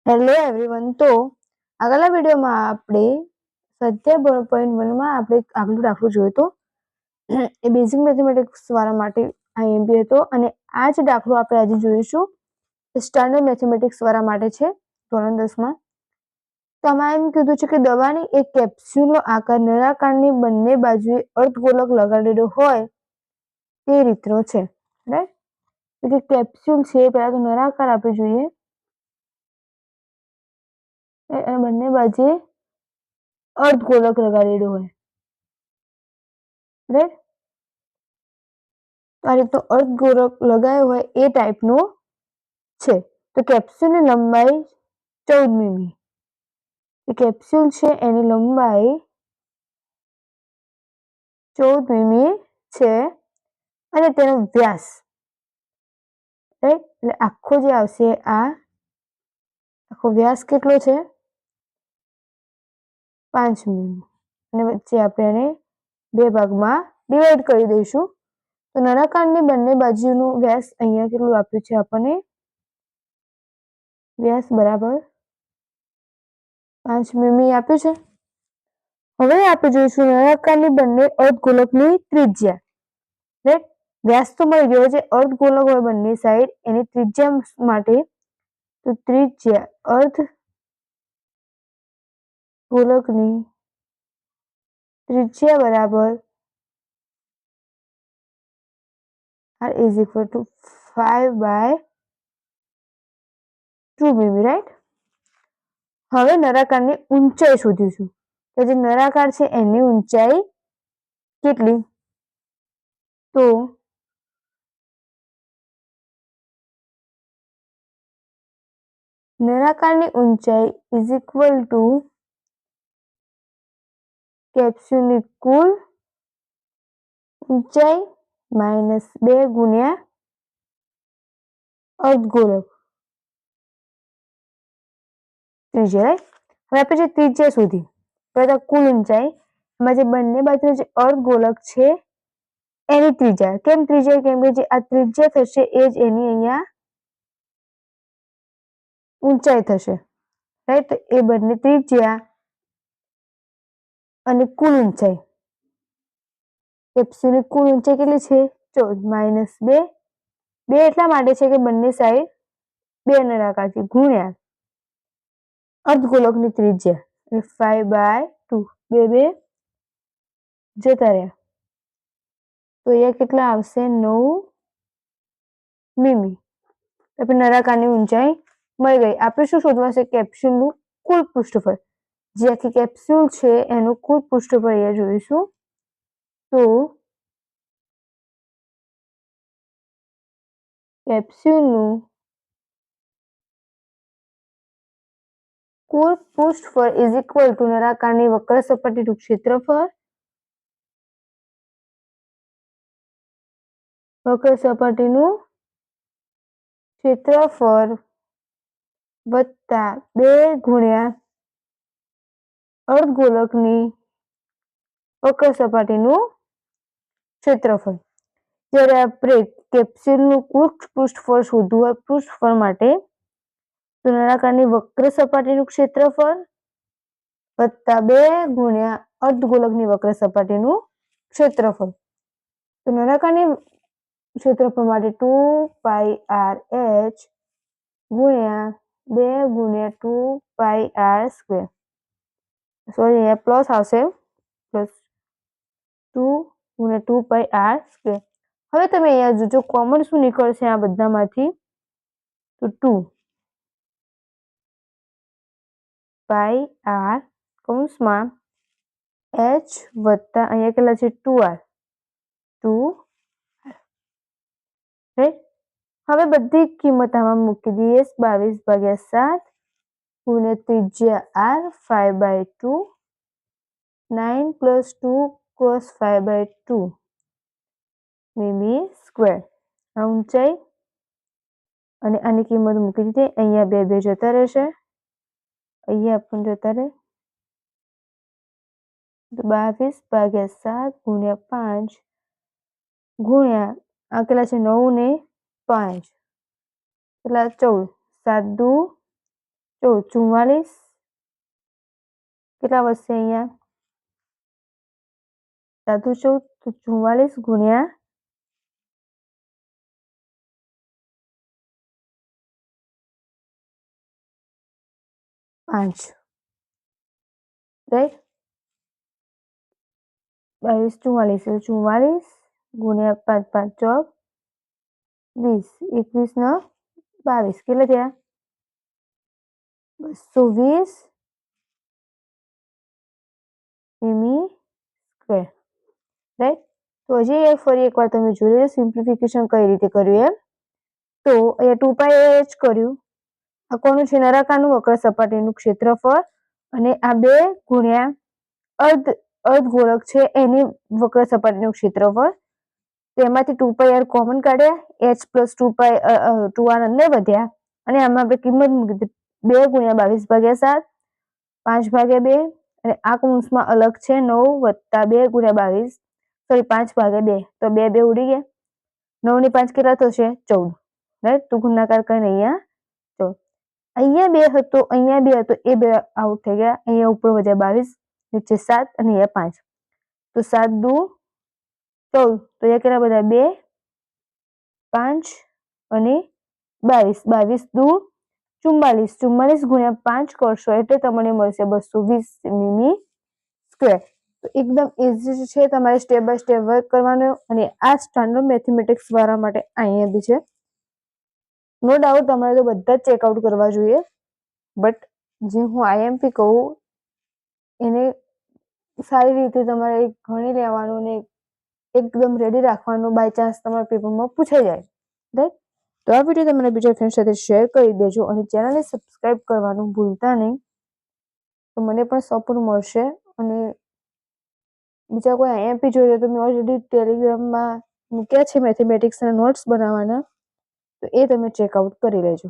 Hello everyone. તો આગળના વિડીયોમાં આપણે સ્વાધ્યાય પોઈન્ટ 1 માં આપણે આગલું દાખલો જોયો તો એ બેઝિક મેથેમેટિક્સ વાળા માટે આઈએમપી હતો અને આ જ દાખલો આપણે આજે જોઈશું સ્ટાન્ડર્ડ મેથેમેટિક્સ વાળા માટે છે ધોરણ 10 માં. તો આમાં એમ કીધું છે કે દવાની એક કેપ્સ્યુલનો આકાર નળાકારની બંને બાજુએ અર્ધગોલક લગાડેલો હોય તે રીતનો છે. રાઈટ, એટલે કેપ્સ્યુલ છે પહેલા તો નળાકાર આપણે જોઈએ અને બંને બાજુએ અર્ધગોલક લગાડેલો હોય. રાઈટ, આ રીતનો અર્ધગોલક લગાવ્યો હોય એ ટાઈપનો છે. તો કેપ્સ્યુલની લંબાઈ 14 મીમી. કેપ્સ્યુલ છે એની લંબાઈ 14 મીમી છે અને તેનો વ્યાસ રાઈટ એટલે આખો જે આવશે આ આખો વ્યાસ કેટલો છે 5 મીમી અને વચ્ચે આપણે એને બે ભાગમાં ડિવાઈડ કરી દઈશું. તો નળાકારની બંને બાજુનું વ્યાસ અહીંયા કેટલું આપ્યું છે આપણને વ્યાસ બરાબર 5 મીમી આપ્યું છે. હવે આપણે જોઈશું નળાકારની બંને અર્ધગોલકની ત્રિજ્યા. રાઈટ, વ્યાસ તો મળી ગયો છે, અર્ધગોલક હોય બંને સાઈડ એની ત્રિજ્યા માટે તો ત્રિજ્યા અર્ધગોલકની ત્રિજ્યા બરાબર r is equal to 5/2 મીમી. રાઈટ, હવે નળાકારની ઊંચાઈ શોધીશું. તો જે નળાકાર છે એની ઊંચાઈ કેટલી? તો નળાકારની ઊંચાઈ ઇઝ ઇક્વલ ટુ કેપ્સ્યુલની કુલ ઊંચાઈ -2 ગુણ્યા અર્ધગોલક ત્રિજ્યા. રાઈટ, હવે આપણે જે ત્રિજ્યા શોધી પહેલા કુલ ઊંચાઈ એમાં જે બંને બાજુ જે અર્ધગોલક છે એની ત્રિજ્યા. કેમ ત્રિજ્યા? કેમ કે જે આ ત્રિજ્યા થશે એ જ એની અહીંયા ઊંચાઈ થશે. રાઈટ, તો એ બંને ત્રિજ્યા અને કુલ ઊંચાઈ કેપ્સ્યુલની કુલ ઊંચાઈ કેટલી છે 14 -2. 2 એટલા માટે છે કે બંને સાઈડ 2 નળાકાર છે ગુણ્યા અર્ધગોલકની ત્રિજ્યા એટલે 5/2. 2 જતા રહ્યા તો અહીંયા કેટલા આવશે 9 મીમી. આપણે નળાકારની ઊંચાઈ મળી ગઈ. આપણે શું શોધવા છે? કેપ્સ્યુલનું કુલ પૃષ્ઠફળ. જે આખી કેપ્સ્યુલ છે એનું કુલ પૃષ્ઠફળ અહીંયા જોઈશું. તો કેપ્સ્યુલનું કુલ પૃષ્ઠફળ ઇઝ ઇક્વલ ટુ નળાકારની વક્ર સપાટીનું ક્ષેત્રફળ વત્તા 2 ગુણ્યા અર્ધગોલકની વક્ર સપાટીનું ક્ષેત્રફળ. જ્યારે આપણે કેપ્સ્યુલનું કુલ પૃષ્ઠફળ શોધવું હોય પૃષ્ઠફળ માટે તો નળાકારની વક્ર સપાટીનું ક્ષેત્રફળ વત્તા 2 ગુણ્યા અર્ધગોલકની વક્ર સપાટીનું ક્ષેત્રફળ. તો નળાકારની ક્ષેત્રફળ માટે 2πrh ગુણ્યા 2 ગુણ્યા 2πr². સોરી, અહીંયા પ્લસ આવશે પ્લસ 2 ગુણ્યા 2πr². હવે તમે અહીંયા જોજો કોમન શું નીકળશે આ બધામાંથી તો 2πr કૌંસમાં h વત્તા અહીંયા કેટલા છે 2r. રાઈટ, હવે બધી કિંમત આમાં મૂકી દઈએ. 22/7 ગુણ્યા ત્રિજ્યા r 5/2 9 + 2 cos 5/2 મીમી સ્ક્વેર. આ ઊંચાઈ અને આની કિંમત મૂકી દીધી. અહીંયા 2 જતા રહેશે, અહીંયા પણ જતા રહે. 22/7 ગુણ્યા 5 ગુણ્યા આ કેટલા છે 9 ને 5 કેટલા 14. 7 દુ તો 44 કેટલા વધશે અહીંયા? 7 દુ 14 તો 44 ગુણ્યા 5 રાઈટ 22 44 એટલે 44 ગુણ્યા 5 5 ચોક 20 21 ને 22 કેટલા થયા? 220 સેમી સ્ક્વેર રાઈટ. તો હજી ફરી એકવાર તમે જોઈ લો સિમ્પ્લિફિકેશન કઈ રીતે કર્યું એમ. તો અહીંયા 2π જ કર્યું. આ કોનું છે? નળાકારનું વક્ર સપાટીનું ક્ષેત્રફળ અને આ 2 ગુણ્યા અર્ધગોળક છે એની વક્ર સપાટીનું ક્ષેત્રફળ. તેમાંથી 2πr કોમન કાઢ્યા, h પ્લસ 2r અંદર વધ્યા અને આમાં આપણે કિંમત મૂકી દીધી 2 ગુણ્યા 22 ભાગ્યા 7 5 ભાગ્યા 2 અને આ કૌંસમાં અલગ છે 9 વત્તા 2 ગુણ્યા 22 સોરી 5 ભાગ્યા 2 તો 2 2 ઉડી ગયા. 9 ની 5 કેટલા થશે? 14 રાઈટ. તો ગુણાકાર કરીને અહીંયા 14 અહીંયા 2 હતો, અહીંયા 2 હતો, એ 2 આઉટ થઈ ગયા. અહીંયા ઉપર વધ્યા 22 નીચે 7 અને અહીંયા 5 તો 7 દુ 14 તો અહીંયા કેટલા બધા? 2 5 અને 22 22 દુ 44 44 ગુણ્યા 5 કરશો એટલે તમને મળશે 220 મીમી સ્ક્વેર. તો એકદમ ઇઝી છે, તમારે સ્ટેપ બાય સ્ટેપ વર્ક કરવાનું અને આ સ્ટાન્ડર્ડ મેથેમેટિક્સ વાળા માટે અહીંયા બી છે. નો ડાઉટ તમારે તો બધા જ ચેકઆઉટ કરવા જોઈએ, બટ જે હું આઈએમપી કહું એને સારી રીતે તમારે ગણી લેવાનું ને એકદમ રેડી રાખવાનું, બાય ચાન્સ તમારા પેપરમાં પૂછાઈ જાય રાઈટ. તો આ વિડીયો તમારા બીજા ફ્રેન્ડ સાથે શેર કરી દેજો અને ચેનલને સબસ્ક્રાઇબ કરવાનું ભૂલતા નહીં. તો મને પણ સપોર્ટ મળશે અને બીજા કોઈ આઈએમપી જોઈએ તો મેં ઓલરેડી ટેલિગ્રામમાં મૂક્યા છે મેથેમેટિક્સના નોટ્સ બનાવવાના, તો એ તમે ચેકઆઉટ કરી લેજો.